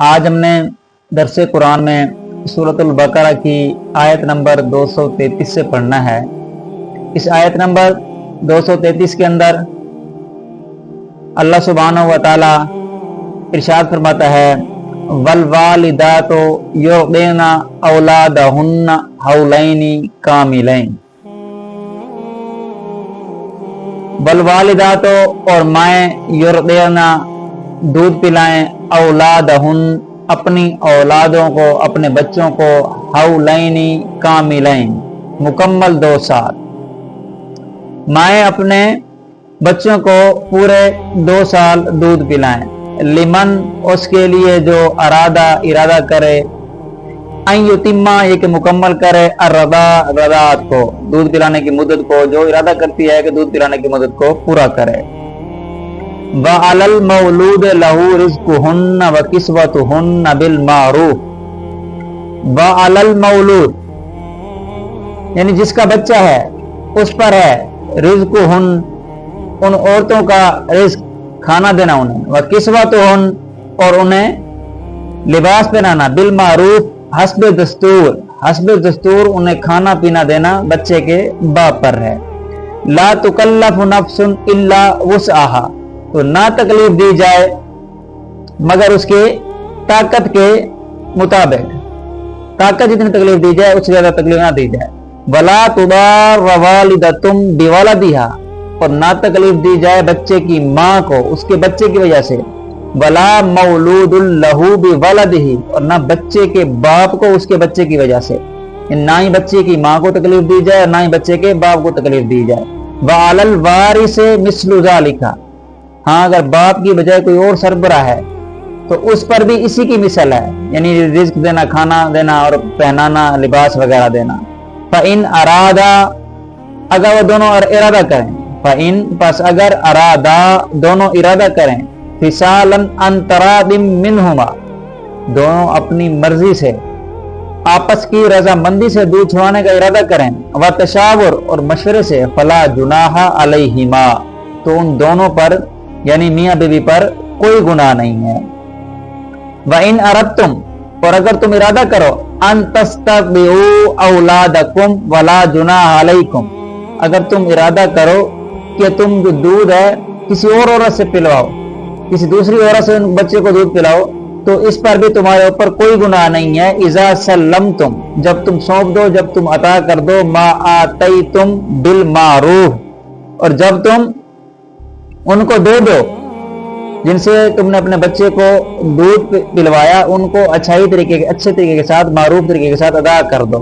آج ہم نے درس قرآن میں سورۃ البقرہ کی آیت نمبر 233 سے پڑھنا ہے۔ اس آیت نمبر 233 کے اندر اللہ سبحانہ و تعالی ارشاد فرماتا ہے والوالدات یرضعن اولادہن حولین کاملین۔ والوالدات اور مائیں یرضعن دودھ پلائیں اولادہن اپنی اولادوں کو اپنے بچوں کو حولین کاملین مکمل 2 سال۔ مائیں اپنے بچوں کو پورے 2 سال دودھ پلائیں۔ لمن اس کے لیے جو ارادہ کرے، ان یتما یہ کہ مکمل کرے، رضاعت کو دودھ پلانے کی مدت کو، جو ارادہ کرتی ہے کہ دودھ پلانے کی مدت کو پورا کرے۔ وَعَلَى الْمَوْلُودِ لَهُ رِزْقُهُنَّ وَكِسْوَتُهُنَّ بِالْمَعْرُوفِ۔ وَعَلَى الْمَوْلُودِ یعنی جس کا بچہ ہے اس پر ہے رزقہن ان عورتوں کا رزق کھانا دینا انہیں، وَكِسْوَتُهُنَّ اور انہیں لباس پہنانا، بالمعروف حسب دستور انہیں کھانا پینا دینا بچے کے باپ پر ہے۔ لا تکلف نفس الا وسعها تو نہ تکلیف دی جائے مگر اس کی طاقت کے مطابق، طاقت جتنی تکلیف دی جائے اس سے زیادہ تکلیف نہ دی جائے۔ ولا تضار والدۃ بولدها اور نہ تکلیف دی جائے بچے کی ماں کو اس کے بچے کی وجہ سے۔ ولا مولود لہ بولدہ اور نہ بچے کے باپ کو اس کے بچے کی وجہ سے، نہ ہی بچے کی ماں کو تکلیف دی جائے اور نہ ہی بچے کے باپ کو تکلیف دی جائے۔ وعلی الوارث مثل ذلک ہاں اگر باپ کی بجائے کوئی اور سربراہ ہے تو اس پر بھی اسی کی مثال ہے، یعنی رزق دینا، کھانا دینا اور پہنانا، لباس وغیرہ دینا۔ فَإِنْ أَرَادَا اگر وہ دونوں ارادہ کریں، فَإِنْ پس اگر ارادہ دونوں ارادہ کریں، فِصَالًا عَنْ تَرَاضٍ مِّنْهُمَا دونوں اپنی مرضی سے آپس کی رضامندی سے دودھ چھڑانے کا ارادہ کریں، وَتَشَاوُرٍ اور مشورے سے، فَلَا جُنَاحَ عَلَيْهِمَا تو ان دونوں پر یعنی میاں بیوی پر کوئی گناہ نہیں ہے۔ وَإِنْ أَرَدْتُمْ اور اگر تم ارادہ کرو، أَن تَسْتَرْضِعُوا أَوْلَادَكُمْ وَلَا جُنَاحَ عَلَيْكُمْ اگر تم ارادہ کرو کہ تم جو دودھ ہے کسی اور عورت سے پلواؤ، کسی دوسری عورت سے بچے کو دودھ پلاؤ تو اس پر بھی تمہارے اوپر کوئی گناہ نہیں ہے۔ اذا سلمتم جب تم سونپ دو، جب تم عطا کر دو، ما آتیتم بالمعروف اور جب تم ان کو دے دو جن سے تم نے اپنے بچے کو دودھ پلوایا، ان کو اچھے طریقے کے ساتھ، معروف طریقے کے ساتھ ادا کر دو۔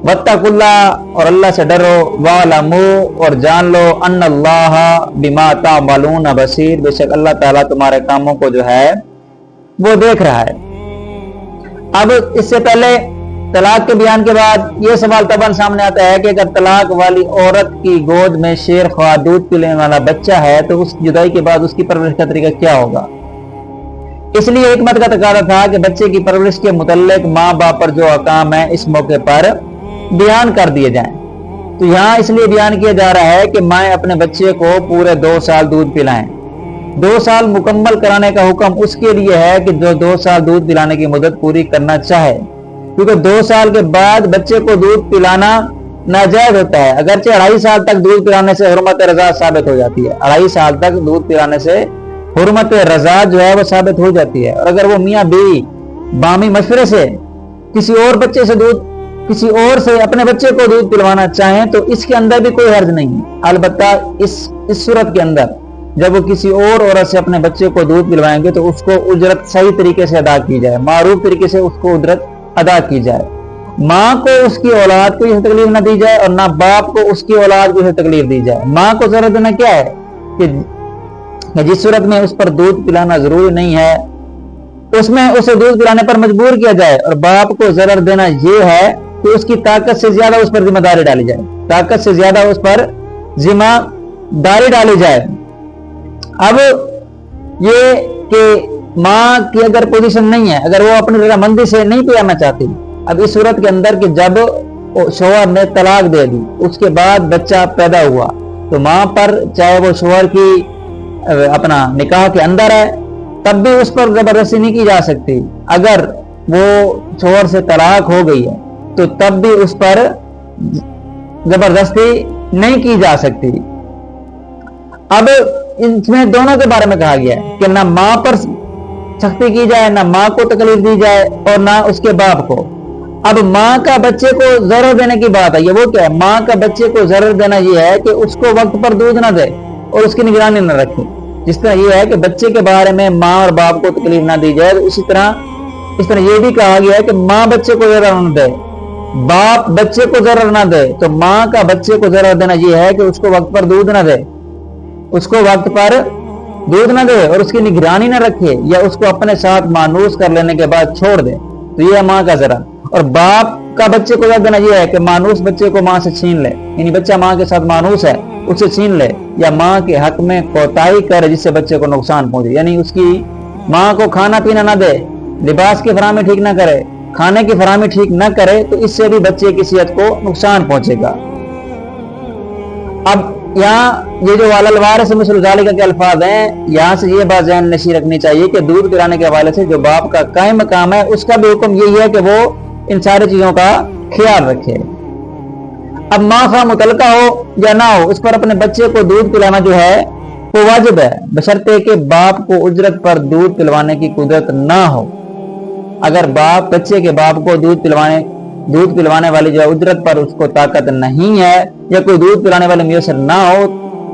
واتقوا اللہ اور اللہ سے ڈرو، وَاعْلَمُوا اور جان لو، ان اللہ بما تعملون بصیر بے شک اللہ تعالیٰ تمہارے کاموں کو جو ہے وہ دیکھ رہا ہے۔ اب اس سے پہلے طلاق کے بیان کے بعد یہ سوال طبعاً سامنے آتا ہے کہ اگر طلاق والی عورت کی گود میں شیر خواہ دودھ پینے والا بچہ ہے تو اس جدائی کے بعد اس کی پرورش کا طریقہ کیا ہوگا؟ اس لیے حکمت کا تقاضا تھا کہ بچے کی پرورش کے متعلق ماں باپ پر جو احکام ہے اس موقع پر بیان کر دیے جائیں۔ تو یہاں اس لیے بیان کیا جا رہا ہے کہ مائیں اپنے بچے کو پورے 2 سال دودھ پلائیں۔ 2 سال مکمل کرانے کا حکم اس کے لیے ہے کہ جو 2 سال دودھ پلانے کی مدت پوری کرنا چاہے، کیونکہ 2 سال کے بعد بچے کو دودھ پلانا ناجائز ہوتا ہے، اگرچہ 2.5 سال تک دودھ پلانے سے حرمت رضا ثابت ہو جاتی ہے۔ 2.5 سال تک دودھ پلانے سے حرمت رضا جو ہے وہ ثابت ہو جاتی ہے، اور اگر وہ میاں بیوی بامی مشورے سے کسی اور اپنے بچے کو دودھ پلوانا چاہیں تو اس کے اندر بھی کوئی حرج نہیں ہے۔ البتہ اس صورت کے اندر جب وہ کسی اور عورت سے اپنے بچے کو دودھ پلوائیں گے تو اس کو اجرت صحیح طریقے سے ادا کی جائے، معروف طریقے سے اس کو اجرت ادا کی جائے۔ ماں کو اس کی اولاد کو یہ تکلیف نہ دی جائے اور نہ باپ کو اس کی اولاد کو یہ تکلیف دی جائے۔ ماں کو ضرورت دینا کیا ہے کہ جس صورت میں اس پر دودھ پلانا ضروری نہیں ہے اس میں اسے دودھ پلانے پر مجبور کیا جائے، اور باپ کو ضرر دینا یہ ہے کہ اس کی طاقت سے زیادہ اس پر ذمہ داری ڈالی جائے، طاقت سے زیادہ اس پر ذمہ داری ڈالی جائے۔ اب یہ کہ ماں کی اگر پوزیشن نہیں ہے، اگر وہ اپنی رضامندی سے نہیں پلانا چاہتی، اب اس صورت کے اندر کہ جب شوہر نے طلاق دے دی اس کے بعد بچہ پیدا ہوا تو ماں پر چاہے وہ شوہر کی اپنا نکاح کے اندر ہے تب بھی اس پر زبردستی نہیں کی جا سکتی. اگر وہ شوہر سے طلاق ہو گئی ہے تو تب بھی اس پر زبردستی نہیں کی جا سکتی. اب اس میں دونوں کے بارے میں کہا گیا ہے کہ نہ ماں پر سختی کی جائے، نہ ماں کو تکلیف دی جائے اور نہ اس کے باپ کو. اب ماں کا بچے کو ضرر دینے کی بات ہے. یہ وہ کیا ہے؟ ماں کا بچے کو ضرر دینا یہ ہے کہ اس کو وقت پر دودھ نہ دے اور اس کی نگرانی نہ رکھے. جس طرح یہ ہے کہ بچے کے بارے میں ماں اور باپ کو تکلیف نہ دی جائے، اس طرح یہ بھی کہا گیا ہے کہ ماں بچے کو ضرر نہ دے، باپ بچے کو ضرر نہ دے. تو ماں کا بچے کو ضرر دینا یہ ہے کہ اس کو وقت پر دودھ نہ دے، اس کو وقت پر دودھ نہ دے اور اس کی نگرانی نہ رکھے، یا اس کو اپنے ساتھ مانوس کر لینے کے بعد چھوڑ دے. تو یہ ہے ماں کا ضرر. اور باپ کا بچے کو ضرر دینا یہ ہے کہ مانوس بچے کو ماں سے چھین لے، یعنی بچہ ماں کے ساتھ مانوس ہے اسے چھین لے، یا ماں کے حق میں کوتاہی کرے جس سے بچے کو نقصان پہنچے. یعنی اس کی ماں کو کھانا پینا نہ دے، لباس کی فراہمی ٹھیک نہ کرے، کھانے کی فراہمی ٹھیک نہ کرے، تو اس سے بھی بچے کی صحت کو نقصان پہنچے گا. اب یہاں یہ جو والا الوارث مثل ذالک کے الفاظ ہیں، یہاں سے یہ بات ذہن نشین رکھنی چاہیے کہ دودھ پلانے کے حوالے سے جو باپ کا قائم مقام ہے اس کا بھی حکم یہی ہے کہ وہ ان ساری چیزوں کا خیال رکھے. اب ماں خواہ متعلقہ ہو یا نہ ہو، اس پر اپنے بچے کو دودھ پلانا جو ہے وہ واجب ہے، بشرطے کہ باپ کو اجرت پر دودھ پلوانے کی قدرت نہ ہو. اگر باپ بچے کے باپ کو دودھ پلوانے والی جو اجرت پر اس کو طاقت نہیں ہے، یا کوئی دودھ پلانے والے میسر نہ ہو،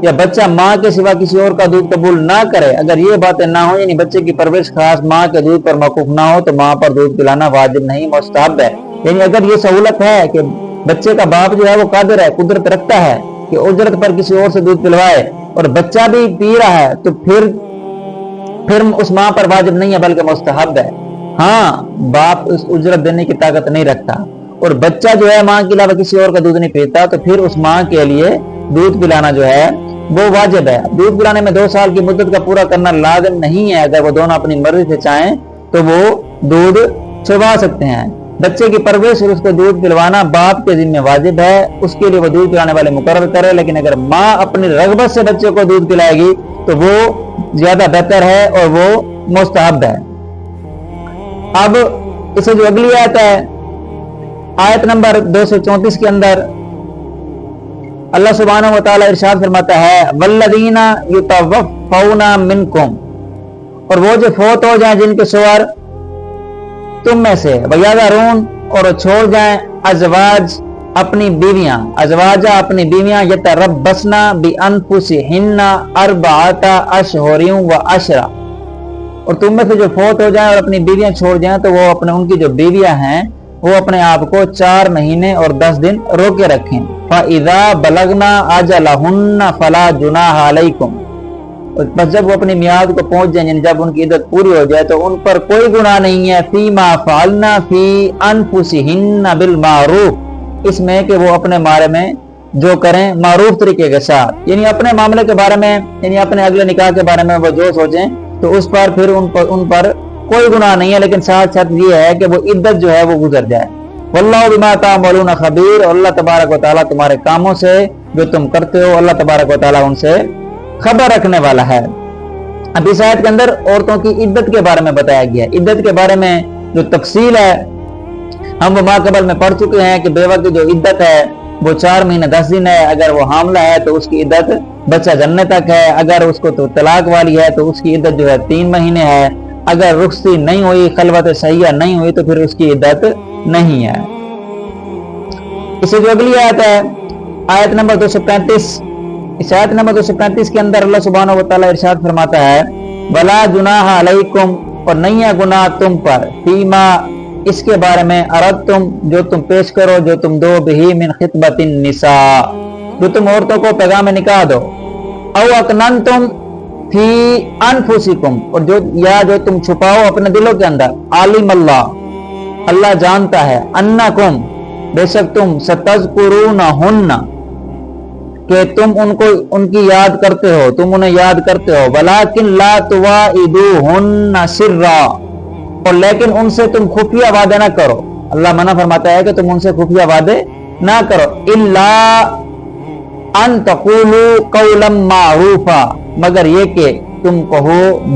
یا بچہ ماں کے سوا کسی اور کا دودھ قبول نہ کرے، اگر یہ باتیں نہ ہو، یعنی بچے کی پرورش خاص ماں کے دودھ پر موقوف نہ ہو، تو ماں پر دودھ پلانا واجب نہیں، مستحب ہے. یعنی اگر یہ سہولت ہے کہ بچے کا باپ جو ہے وہ قادر ہے، قدرت رکھتا ہے کہ اجرت پر کسی اور سے دودھ پلوائے اور بچہ بھی پی رہا ہے، تو پھر اس ماں پر واجب نہیں ہے بلکہ مستحب ہے. ہاں باپ اس اجرت دینے کی طاقت نہیں رکھتا اور بچہ جو ہے ماں کے علاوہ کسی اور کا دودھ نہیں پیتا، تو پھر اس ماں کے لیے دودھ پلانا جو ہے وہ واجب ہے. دودھ پلانے میں 2 سال کی مدت کا پورا کرنا لازم نہیں ہے. اگر وہ دونوں اپنی مرضی سے چاہیں تو وہ دودھ چھڑوا سکتے ہیں. بچے کی پرورش اور اس کو دودھ پلوانا باپ کے ذمہ واجب ہے، اس کے لیے وہ دودھ پلانے والے مقرر کرے. لیکن اگر ماں اپنی رغبت سے بچے کو دودھ پلائے گی تو وہ زیادہ بہتر ہے اور وہ مستحب ہے. اب اسے جو اگلی آیت ہے، آیت نمبر 234 کے اندر اللہ سبحانہ و تعالی ارشاد فرماتا ہے والذین یتوفون منکم، اور وہ جو فوت ہو جائیں جن کے شوہر تم میں سے، ویذرون، اور چھوڑ جائیں ازواج اپنی بیویاں، ازواجہ اپنی بیویاں، یتربصن بانفسہن اربعۃ اشہر وعشرہ، اور تم میں سے جو فوت ہو جائیں اور اپنی بیویاں چھوڑ جائیں تو وہ ان کی جو بیویاں ہیں وہ اپنے آپ کو 4 مہینے اور 10 دن روکے رکھیں. فَإِذَا بَلَغْنَا أَجَلَهُنَّ فَلَا جُنَاحَ عَلَيْكُمْ، بس جب وہ اپنی میعاد کو پہنچ جائیں، یعنی جب ان کی عدت پوری ہو جائے تو ان پر کوئی گناہ نہیں ہے. فِيمَا فَعَلْنَا فِي أَنفُسِهِنَّ بِالْمَعْرُوفِ، اس میں کہ وہ اپنے بارے میں جو کریں معروف طریقے کے ساتھ، یعنی اپنے معاملے کے بارے میں، یعنی اپنے اگلے نکاح کے بارے میں وہ جو سوچیں تو اس پر پھر ان پر کوئی گناہ نہیں ہے، لیکن ساتھ یہ ہے کہ وہ عدت جو ہے وہ گزر جائے. واللہ بما تعملون خبیر، اور اللہ تبارک و تعالیٰ تمہارے کاموں سے جو تم کرتے ہو اللہ تبارک و تعالیٰ ان سے خبر رکھنے والا ہے. اب اس آیت کے اندر عورتوں کی عدت کے بارے میں بتایا گیا ہے. عدت کے بارے میں جو تفصیل ہے ہم وہ ماقبل میں پڑھ چکے ہیں کہ بیوہ کی جو عدت ہے وہ 4 مہینے 10 دن ہے. اگر وہ حاملہ ہے تو اس کی عدت بچہ جننے تک ہے. اگر اس کو تو طلاق والی ہے تو اس کی عدت جو ہے 3 مہینے ہے. اگر رخصتی نہیں ہوئی، خلوت صحیحہ نہیں ہوئی، تو پھر اس کی عدت نہیں ہے. اسے جو اگلی آیت ہے آیت نمبر 235، اس آیت نمبر 235 کے اندر اللہ سبحانہ و تعالیٰ ارشاد فرماتا ہے وَلَا جُنَاحَ عَلَيْكُمْ، اور نہیں ہے گناہ تم پر، فیما اس کے بارے میں، اردتم جو تم پیش کرو، جو تم دو، بہی من خطبۃ النساء جو تم عورتوں کو پیغام نکاح دو، او اکننتم فی انفسکم، اور جو تم چھپاؤ اپنے دلوں کے اندر، عالم اللہ جانتا ہے، انکم بے شک تم، ستذکرونہن کہ تم ان کی یاد کرتے ہو، تم انہیں یاد کرتے ہو، ولیکن لا تواعدوہن سرا، اور لیکن ان سے تم خفیہ وعدے نہ کرو. اللہ منع فرماتا ہے کہ تم ان سے خفیہ وعدے نہ کرو. الا ان تقولوا قولا معروفا، مگر یہ کہ تم کہو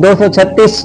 236।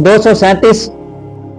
237।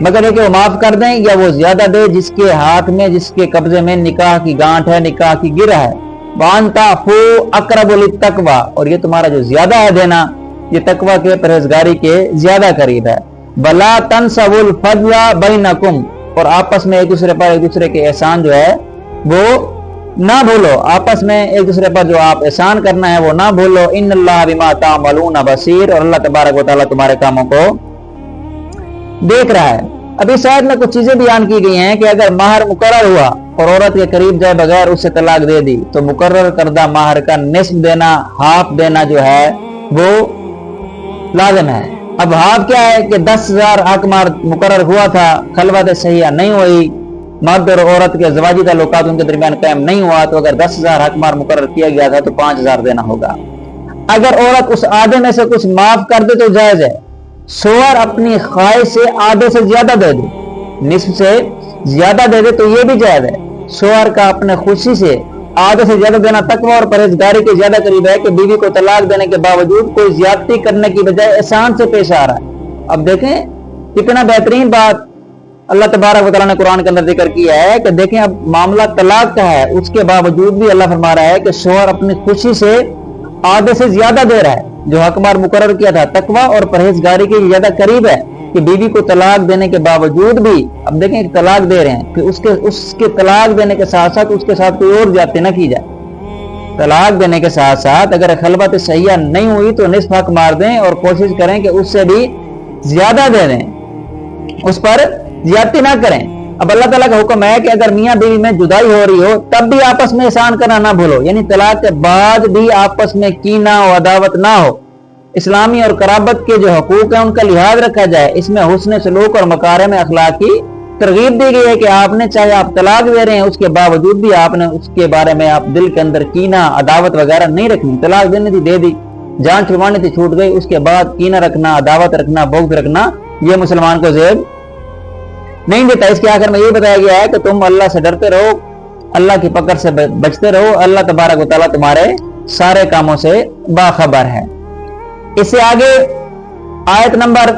مگر یہ کہ وہ معاف کر دیں یا وہ زیادہ دے جس کے ہاتھ میں، جس کے قبضے میں نکاح کی گانٹھ ہے، نکاح کی گرہ ہے. وَأَن تَعْفُوا أَقْرَبُ لِلتَّقْوَىٰ، اور یہ تمہارا جو زیادہ ہے دینا، یہ تقوی کے، پرہیزگاری کے زیادہ قریب ہے. وَلَا تَنْسَوُا الْفَضْلَ بَيْنَكُمْ، اور آپس میں ایک دوسرے پر ایک دوسرے کے احسان جو ہے وہ نہ بھولو. آپس میں ایک دوسرے پر جو آپ احسان کرنا ہے وہ نہ بھولو. ان اللہ بما تعملون بصیر، اور اللہ تبارک و تعالیٰ تمہارے کاموں کو دیکھ رہا ہے. اب اس آیت میں کچھ چیزیں بیان کی گئی ہیں کہ اگر مہر مقرر ہوا اور عورت کے قریب جائے بغیر اس سے طلاق دے دی تو مقرر کردہ مہر کا نصف دینا، ہاف دینا جو ہے وہ لازم ہے. اب ہاف کیا ہے کہ 10,000 حق مہر مقرر ہوا تھا، خلوت صحیحہ نہیں ہوئی، مرد اور عورت کے زواجی تعلقات ان کے درمیان قائم نہیں ہوا، تو اگر 10,000 حق مہر مقرر کیا گیا تھا تو 5,000 دینا ہوگا. اگر عورت اس آدھے میں سے کچھ معاف کر دے تو جائز ہے. شوہر اپنی خواہش سے آدھے سے زیادہ دے دے، نصف سے زیادہ دے دے تو یہ بھی جائز ہے. شوہر کا اپنے خوشی سے آدھے سے زیادہ دینا تقوی اور پرہیزگاری کے زیادہ قریب ہے کہ بیوی کو طلاق دینے کے باوجود کوئی زیادتی کرنے کی بجائے احسان سے پیش آ رہا ہے. اب دیکھیں کتنا بہترین بات اللہ تبارک و تعالیٰ نے قرآن کے اندر ذکر کیا ہے کہ دیکھیں اب معاملہ طلاق کا ہے، اس کے باوجود بھی اللہ فرما رہا ہے کہ شوہر اپنی خوشی سے آدھے سے زیادہ دے رہا ہے. جو حق مہر مقرر کیا تھا تقوی اور پرہیزگاری کے زیادہ قریب ہے کہ بیوی کو طلاق دینے کے باوجود بھی، اب دیکھیں ایک طلاق دے رہے ہیں کہ اس کے طلاق دینے کے ساتھ ساتھ اس کے ساتھ کوئی اور زیادتی نہ کی جائے. طلاق دینے کے ساتھ ساتھ اگر خلوت صحیحہ نہیں ہوئی تو نصف حق مار دیں اور کوشش کریں کہ اس سے بھی زیادہ دے دیں، اس پر زیادتی نہ کریں. اب اللہ تعالیٰ کا حکم ہے کہ اگر میاں بیوی میں جدائی ہو رہی ہو تب بھی آپس میں احسان کرنا نہ بھولو، یعنی طلاق کے بعد بھی آپس میں کینہ و عداوت نہ ہو. اسلامی اور قرابت کے جو حقوق ہیں ان کا لحاظ رکھا جائے. اس میں حسن سلوک اور مکارم اخلاق کی ترغیب دی گئی ہے کہ آپ نے چاہے آپ طلاق دے رہے ہیں اس کے باوجود بھی آپ نے اس کے بارے میں آپ دل کے اندر کینہ عداوت وغیرہ نہیں رکھنی. طلاق دینے تھی دے دی، جان چھڑوانی تھی چھوٹ گئی، اس کے بعد کینہ رکھنا، عداوت رکھنا، بغض رکھنا یہ مسلمان کو زیب نہیں دیتا. اس کے آخر میں یہ بتایا گیا ہے کہ تم اللہ سے ڈرتے رہو، اللہ کی پکڑ سے بچتے رہو، اللہ تبارک و تعالیٰ تمہارے سارے کاموں سے باخبر ہے. اس سے آگے آیت نمبر